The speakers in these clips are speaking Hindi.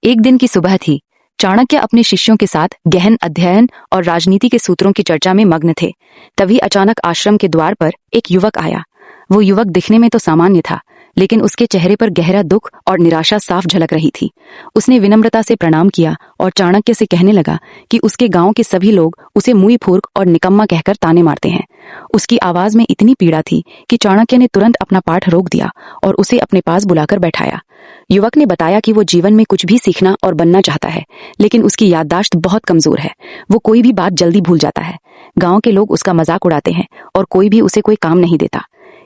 एक दिन की सुबह थी। चाणक्य अपने शिष्यों के साथ गहन अध्ययन और राजनीति के सूत्रों की चर्चा में मग्न थे। तभी अचानक आश्रम के द्वार पर एक युवक आया। वो युवक दिखने में तो सामान्य था, लेकिन उसके चेहरे पर गहरा दुख और निराशा साफ झलक रही थी। उसने विनम्रता से प्रणाम किया और चाणक्य से कहने लगा कि उसके गांव के सभी लोग उसे मुई फूर्ख और निकम्मा कहकर ताने मारते हैं। उसकी आवाज में इतनी पीड़ा थी कि चाणक्य ने तुरंत अपना पाठ रोक दिया और उसे अपने पास बुलाकर बैठाया। युवक ने बताया कि वो जीवन में कुछ भी सीखना और बनना चाहता है, लेकिन उसकी याददाश्त बहुत कमजोर है। वो कोई भी बात जल्दी भूल जाता है। गांव के लोग उसका मजाक उड़ाते हैं और कोई भी उसे कोई काम नहीं देता।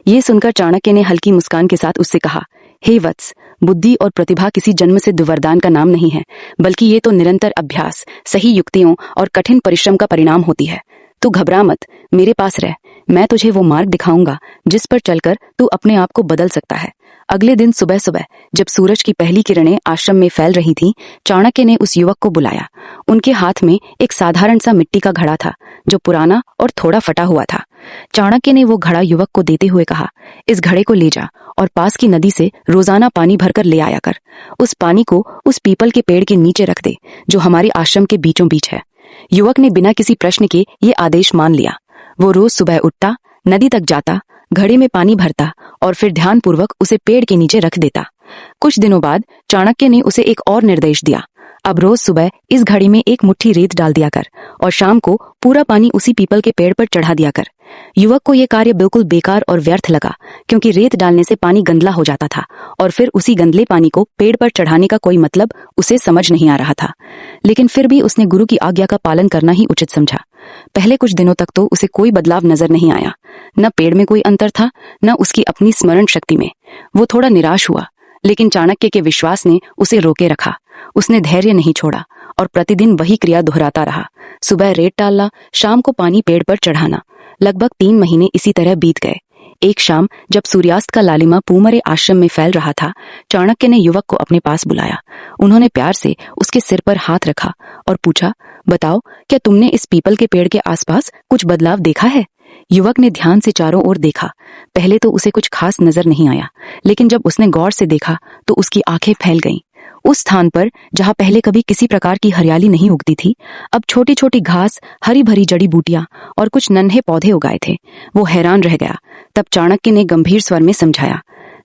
ये सुनकर चाणक्य ने हल्की मुस्कान के साथ उससे कहा, हे वत्स, बुद्धि और प्रतिभा किसी जन्म सिद्ध वरदान का नाम नहीं है, बल्कि ये तो निरंतर अभ्यास, सही युक्तियों और कठिन परिश्रम का परिणाम होती है। तू घबरा मत, मेरे पास रह। मैं तुझे वो मार्ग दिखाऊंगा जिस पर चलकर तू अपने आप को बदल सकता है। अगले दिन सुबह सुबह जब सूरज की पहली किरणें आश्रम में फैल रही थीं, चाणक्य ने उस युवक को बुलाया। उनके हाथ में एक साधारण सा मिट्टी का घड़ा था, जो पुराना और थोड़ा फटा हुआ था। चाणक्य ने वो घड़ा युवक को देते हुए कहा, इस घड़े को ले जा और पास की नदी से रोजाना पानी भरकर ले आया कर। उस पानी को उस पीपल के पेड़ के नीचे रख दे, जो हमारे आश्रम के बीचों बीच है। युवक ने बिना किसी प्रश्न के ये आदेश मान लिया। वो रोज सुबह उठता, नदी तक जाता, घड़े में पानी भरता और फिर ध्यानपूर्वक उसे पेड़ के नीचे रख देता। कुछ दिनों बाद चाणक्य ने उसे एक और निर्देश दिया, अब रोज सुबह इस घड़ी में एक मुट्ठी रेत डाल दिया कर और शाम को पूरा पानी उसी पीपल के पेड़ पर चढ़ा दिया कर। युवक को यह कार्य बिल्कुल बेकार और व्यर्थ लगा, क्योंकि रेत डालने से पानी गंदला हो जाता था और फिर उसी गंदले पानी को पेड़ पर चढ़ाने का कोई मतलब उसे समझ नहीं आ रहा था। लेकिन फिर भी उसने गुरु की आज्ञा का पालन करना ही उचित समझा। पहले कुछ दिनों तक तो उसे कोई बदलाव नजर नहीं आया। न पेड़ में कोई अंतर था, न उसकी अपनी स्मरण शक्ति में। वो थोड़ा निराश हुआ, लेकिन चाणक्य के विश्वास ने उसे रोके रखा। उसने धैर्य नहीं छोड़ा और प्रतिदिन वही क्रिया दोहराता रहा। सुबह रेत डालना, शाम को पानी पेड़ पर चढ़ाना। लगभग 3 महीने इसी तरह बीत गए। एक शाम जब सूर्यास्त का लालिमा पूमरे आश्रम में फैल रहा था, चाणक्य ने युवक को अपने पास बुलाया। उन्होंने प्यार से उसके सिर पर हाथ रखा और पूछा, बताओ, क्या तुमने इस पीपल के पेड़ के आसपास कुछ बदलाव देखा है? युवक ने ध्यान से चारों ओर देखा। पहले तो उसे कुछ खास नजर नहीं आया, लेकिन जब उसने गौर से देखा तो उसकी आंखें फैल गईं। उस स्थान पर जहां पहले कभी किसी प्रकार की हरियाली नहीं उगती थी, अब छोटी छोटी घास, हरी भरी जड़ी बूटियां और कुछ नन्हे पौधे उगाए थे। वो हैरान रह गया। तब चाणक्य ने गंभीर स्वर में समझाया,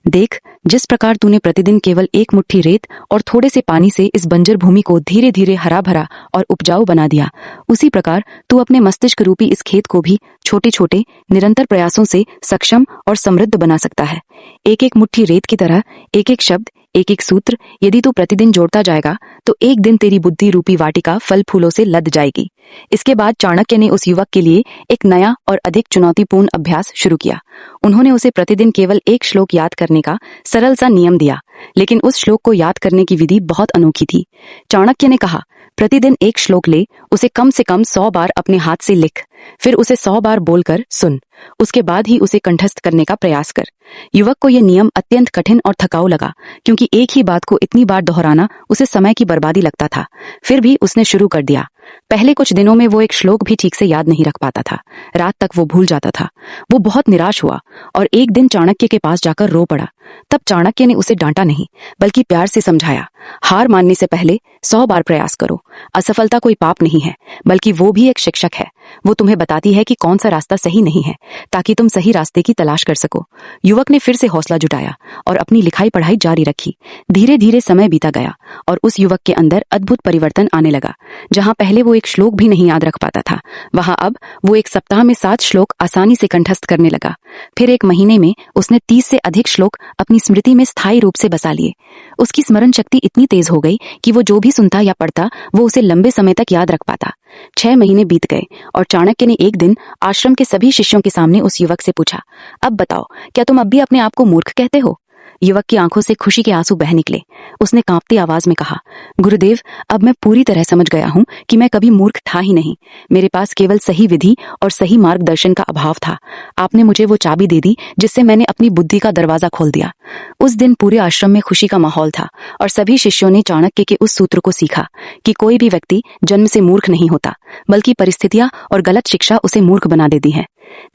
देख, जिस प्रकार तूने प्रतिदिन केवल एक मुट्ठी रेत और थोड़े से पानी से इस बंजर भूमि को धीरे धीरे हरा भरा और उपजाऊ बना दिया, उसी प्रकार तू अपने मस्तिष्क रूपी इस खेत को भी छोटे छोटे निरंतर प्रयासों से सक्षम और समृद्ध बना सकता है। एक एक मुट्ठी रेत की तरह एक एक शब्द, एक एक सूत्र यदि तू प्रतिदिन जोड़ता जाएगा, तो एक दिन तेरी बुद्धि रूपी वाटिका फल फूलों से लद जाएगी। इसके बाद चाणक्य ने उस युवक के लिए एक नया और अधिक चुनौतीपूर्ण अभ्यास शुरू किया। उन्होंने उसे प्रतिदिन केवल एक श्लोक याद करने का सरल सा नियम दिया, लेकिन उस श्लोक को याद करने की विधि बहुत अनोखी थी। चाणक्य ने कहा, प्रतिदिन एक श्लोक ले, उसे कम से कम 100 बार अपने हाथ से लिख, फिर उसे 100 बार बोलकर सुन, उसके बाद ही उसे कंठस्थ करने का प्रयास कर। युवक को यह नियम अत्यंत कठिन और थकाऊ लगा, क्योंकि एक ही बात को इतनी बार दोहराना उसे समय की बर्बादी लगता था। फिर भी उसने शुरू कर दिया। पहले कुछ दिनों में वो एक श्लोक भी ठीक से याद नहीं रख पाता था। रात तक वो भूल जाता था। वो बहुत निराश हुआ और एक दिन चाणक्य के पास जाकर रो पड़ा। तब चाणक्य ने उसे डांटा नहीं, बल्कि प्यार से समझाया, हार मानने से पहले 100 बार प्रयास करो। असफलता कोई पाप नहीं है, बल्कि वो भी एक शिक्षक है। वो तुम्हें बताती है कि कौन सा रास्ता सही नहीं है, ताकि तुम सही रास्ते की तलाश कर सको। युवक ने फिर से हौसला जुटाया और अपनी लिखाई पढ़ाई जारी रखी। धीरे धीरे समय बीता गया और उस युवक के अंदर अद्भुत परिवर्तन आने लगा। जहां पहले वो एक श्लोक भी नहीं याद रख पाता था, वहां अब वो एक सप्ताह में 7 श्लोक आसानी से कंठस्थ करने लगा। फिर एक महीने में उसने 30 से अधिक श्लोक अपनी स्मृति में स्थायी रूप से बसा लिए। उसकी स्मरण शक्ति इतनी तेज हो गई कि वो जो भी सुनता या पढ़ता, वो उसे लंबे समय तक याद रख पाता। 6 महीने बीत गए और चाणक्य ने एक दिन आश्रम के सभी शिष्यों के सामने उस युवक से पूछा, अब बताओ, क्या तुम अब भी अपने आप को मूर्ख कहते हो? युवक की आंखों से खुशी के आंसू बह निकले। उसने कांपती आवाज में कहा, गुरुदेव, अब मैं पूरी तरह समझ गया हूं कि मैं कभी मूर्ख था ही नहीं। मेरे पास केवल सही विधि और सही मार्गदर्शन का अभाव था। आपने मुझे वो चाबी दे दी जिससे मैंने अपनी बुद्धि का दरवाजा खोल दिया। उस दिन पूरे आश्रम में खुशी का माहौल था और सभी शिष्यों ने चाणक्य के उस सूत्र को सीखा कि कोई भी व्यक्ति जन्म से मूर्ख नहीं होता, बल्कि परिस्थितियां और गलत शिक्षा उसे मूर्ख बना देती है।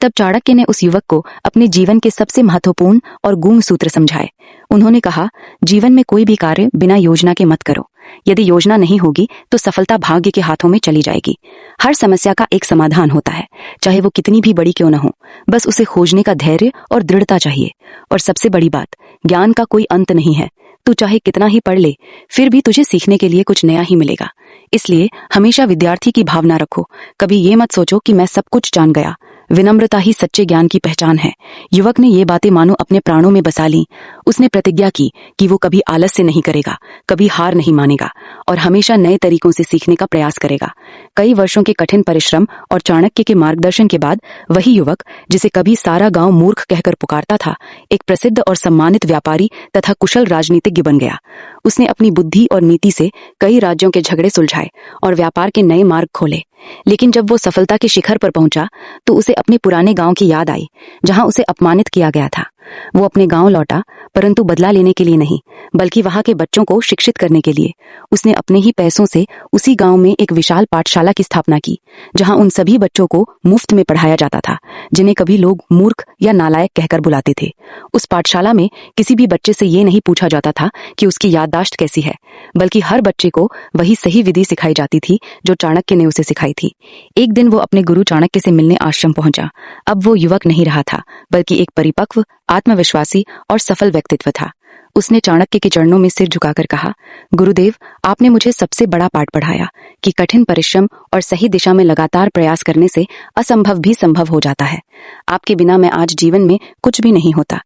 तब चाणक्य ने उस युवक को अपने जीवन के सबसे महत्वपूर्ण और गूढ़ सूत्र समझाए। उन्होंने कहा, जीवन में कोई भी कार्य बिना योजना के मत करो। यदि योजना नहीं होगी तो सफलता भाग्य के हाथों में चली जाएगी। हर समस्या का एक समाधान होता है, चाहे वो कितनी भी बड़ी क्यों न हो। बस उसे खोजने का धैर्य और दृढ़ता चाहिए। और सबसे बड़ी बात, ज्ञान का कोई अंत नहीं है। तू चाहे कितना ही पढ़ ले, फिर भी तुझे सीखने के लिए कुछ नया ही मिलेगा। इसलिए हमेशा विद्यार्थी की भावना रखो। कभी ये मत सोचो कि मैं सब कुछ जान गया। विनम्रता ही सच्चे ज्ञान की पहचान है। युवक ने ये बातें मानो अपने प्राणों में बसा ली। उसने प्रतिज्ञा की कि वो कभी आलस्य नहीं करेगा, कभी हार नहीं मानेगा और हमेशा नए तरीकों से सीखने का प्रयास करेगा। कई वर्षों के कठिन परिश्रम और चाणक्य के मार्गदर्शन के बाद वही युवक, जिसे कभी सारा गांव मूर्ख कहकर पुकारता था, एक प्रसिद्ध और सम्मानित व्यापारी तथा कुशल राजनीतिज्ञ बन गया। उसने अपनी बुद्धि और नीति से कई राज्यों के झगड़े सुलझाए और व्यापार के नए मार्ग खोले। लेकिन जब वो सफलता के शिखर पर पहुंचा तो उसे अपने पुराने गांव की याद आई, जहां उसे अपमानित किया गया था। वो अपने गांव लौटा, परंतु बदला लेने के लिए नहीं, बल्कि वहां के बच्चों को शिक्षित करने के लिए। उसने अपने ही पैसों से उसी गांव में एक विशाल पाठशाला की स्थापना की, जहां उन सभी बच्चों को मुफ्त में पढ़ाया जाता था जिन्हें कभी लोग मूर्ख या नालायक कहकर बुलाते थे। उस पाठशाला में किसी भी बच्चे से ये नहीं पूछा जाता था कि उसकी याददाश्त कैसी है, बल्कि हर बच्चे को वही सही विधि सिखाई जाती थी जो चाणक्य ने उसे सिखाई थी। एक दिन वो अपने गुरु चाणक्य से मिलने आश्रम पहुंचा। अब वो युवक नहीं रहा था, बल्कि एक परिपक्व, आत्मविश्वासी और सफल व्यक्तित्व था। उसने चाणक्य के चरणों में सिर झुकाकर कहा, गुरुदेव, आपने मुझे सबसे बड़ा पाठ पढ़ाया कि कठिन परिश्रम और सही दिशा में लगातार प्रयास करने से असंभव भी संभव हो जाता है। आपके बिना मैं आज जीवन में कुछ भी नहीं होता।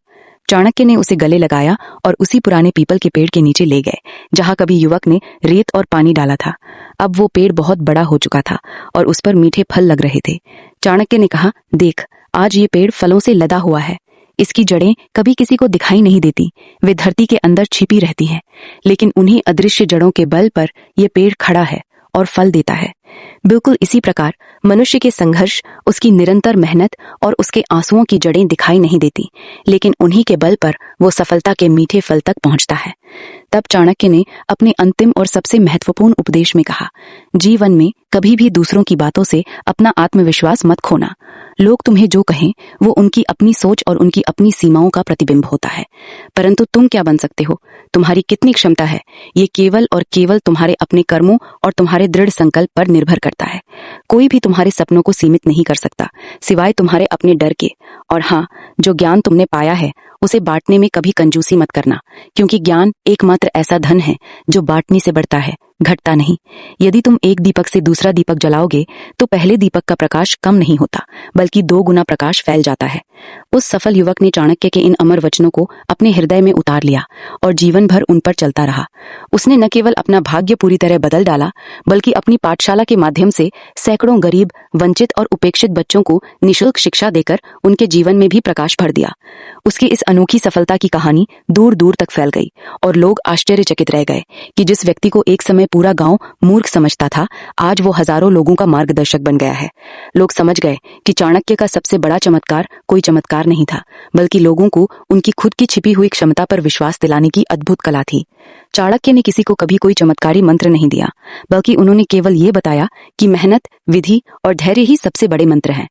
चाणक्य ने उसे गले लगाया और उसी पुराने पीपल के पेड़ के नीचे ले गए, जहां कभी युवक ने रेत और पानी डाला था। अब वो पेड़ बहुत बड़ा हो चुका था और उस पर मीठे फल लग रहे थे। चाणक्य ने कहा, देख, आज ये पेड़ फलों से लदा हुआ है। इसकी जड़ें कभी किसी को दिखाई नहीं देती, वे धरती के अंदर छिपी रहती हैं, लेकिन उन्हीं अदृश्य जड़ों के बल पर यह पेड़ खड़ा है और फल देता है। बिल्कुल इसी प्रकार मनुष्य के संघर्ष, उसकी निरंतर मेहनत और उसके आंसुओं की जड़ें दिखाई नहीं देती, लेकिन उन्हीं के बल पर वो सफलता के मीठे फल तक पहुंचता है। तब चाणक्य ने अपने अंतिम और सबसे महत्वपूर्ण उपदेश में कहा, जीवन में कभी भी दूसरों की बातों से अपना आत्मविश्वास मत खोना। लोग तुम्हें जो कहें वो उनकी अपनी सोच और उनकी अपनी सीमाओं का प्रतिबिंब होता है, परंतु तुम क्या बन सकते हो, तुम्हारी कितनी क्षमता है, ये केवल और केवल तुम्हारे अपने कर्मों और तुम्हारे दृढ़ संकल्प पर निर्भर करता है। कोई भी तुम्हारे सपनों को सीमित नहीं कर सकता, सिवाय तुम्हारे अपने डर के। और हाँ, जो ज्ञान तुमने पाया है उसे बांटने में कभी कंजूसी मत करना, क्योंकि ज्ञान एकमात्र ऐसा धन है जो बांटने से बढ़ता है, घटता नहीं। यदि तुम एक दीपक से दूसरा दीपक जलाओगे तो पहले दीपक का प्रकाश कम नहीं होता, बल्कि 2 गुना प्रकाश फैल जाता है। उस सफल युवक ने चाणक्य के इन अमर वचनों को अपने हृदय में उतार लिया और जीवन भर उन पर चलता रहा। उसने न केवल अपना भाग्य पूरी तरह बदल डाला, बल्कि अपनी पाठशाला के माध्यम से सैकड़ों गरीब, वंचित और उपेक्षित बच्चों को निःशुल्क शिक्षा देकर उनके जीवन में भी प्रकाश भर दिया। उसकी इस अनोखी सफलता की कहानी दूर दूर तक फैल गई और लोग आश्चर्यचकित रह गए कि जिस व्यक्ति को एक समय पूरा गांव मूर्ख समझता था, आज वो हजारों लोगों का मार्गदर्शक बन गया है। लोग समझ गए कि चाणक्य का सबसे बड़ा चमत्कार कोई चमत्कार नहीं था, बल्कि लोगों को उनकी खुद की छिपी हुई क्षमता पर विश्वास दिलाने की अद्भुत कला थी। चाणक्य ने किसी को कभी कोई चमत्कारी मंत्र नहीं दिया, बल्कि उन्होंने केवल ये बताया कि मेहनत, विधि और धैर्य ही सबसे बड़े मंत्र हैं।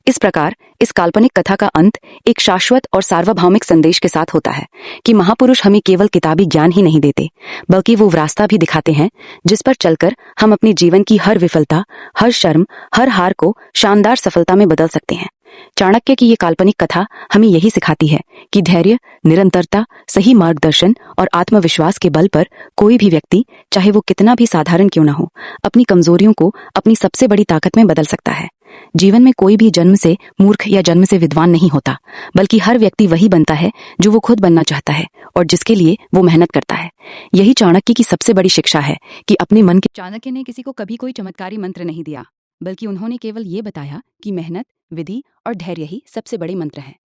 इस प्रकार इस काल्पनिक कथा का अंत एक शाश्वत और सार्वभौमिक संदेश के साथ होता है कि महापुरुष हमें केवल किताबी ज्ञान ही नहीं देते, बल्कि वो रास्ता भी दिखाते हैं जिस पर चलकर हम अपने जीवन की हर विफलता, हर शर्म, हर हार को शानदार सफलता में बदल सकते हैं। चाणक्य की ये काल्पनिक कथा हमें यही सिखाती है कि धैर्य, निरंतरता, सही मार्गदर्शन और आत्मविश्वास के बल पर कोई भी व्यक्ति, चाहे वो कितना भी साधारण क्यों न हो, अपनी कमजोरियों को अपनी सबसे बड़ी ताकत में बदल सकता है। जीवन में कोई भी जन्म से मूर्ख या जन्म से विद्वान नहीं होता, बल्कि हर व्यक्ति वही बनता है जो वो खुद बनना चाहता है और जिसके लिए वो मेहनत करता है। यही चाणक्य की सबसे बड़ी शिक्षा है कि अपने मन के। चाणक्य ने किसी को कभी कोई चमत्कारी मंत्र नहीं दिया, बल्कि उन्होंने केवल ये बताया कि मेहनत, विधि और धैर्य ही सबसे बड़े मंत्र हैं।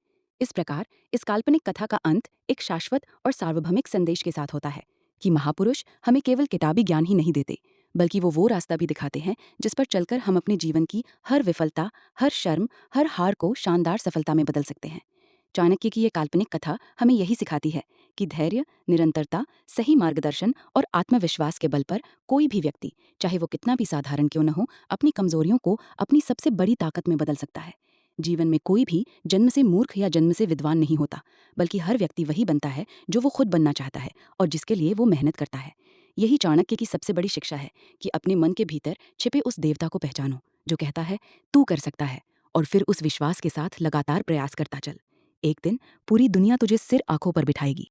इस प्रकार इस काल्पनिक कथा का अंत एक शाश्वत और सार्वभौमिक संदेश के साथ होता है कि महापुरुष हमें केवल किताबी ज्ञान ही नहीं देते, बल्कि वो रास्ता भी दिखाते हैं जिस पर चलकर हम अपने जीवन की हर विफलता, हर शर्म, हर हार को शानदार सफलता में बदल सकते हैं। चाणक्य की ये काल्पनिक कथा हमें यही सिखाती है कि धैर्य, निरंतरता, सही मार्गदर्शन और आत्मविश्वास के बल पर कोई भी व्यक्ति, चाहे वो कितना भी साधारण क्यों न हो, अपनी कमजोरियों को अपनी सबसे बड़ी ताकत में बदल सकता है। जीवन में कोई भी जन्म से मूर्ख या जन्म से विद्वान नहीं होता, बल्कि हर व्यक्ति वही बनता है जो वो खुद बनना चाहता है और जिसके लिए वो मेहनत करता है। यही चाणक्य की सबसे बड़ी शिक्षा है कि अपने मन के भीतर छिपे उस देवता को पहचानो जो कहता है तू कर सकता है, और फिर उस विश्वास के साथ लगातार प्रयास करता चल। एक दिन पूरी दुनिया तुझे सिर आंखों पर बिठाएगी।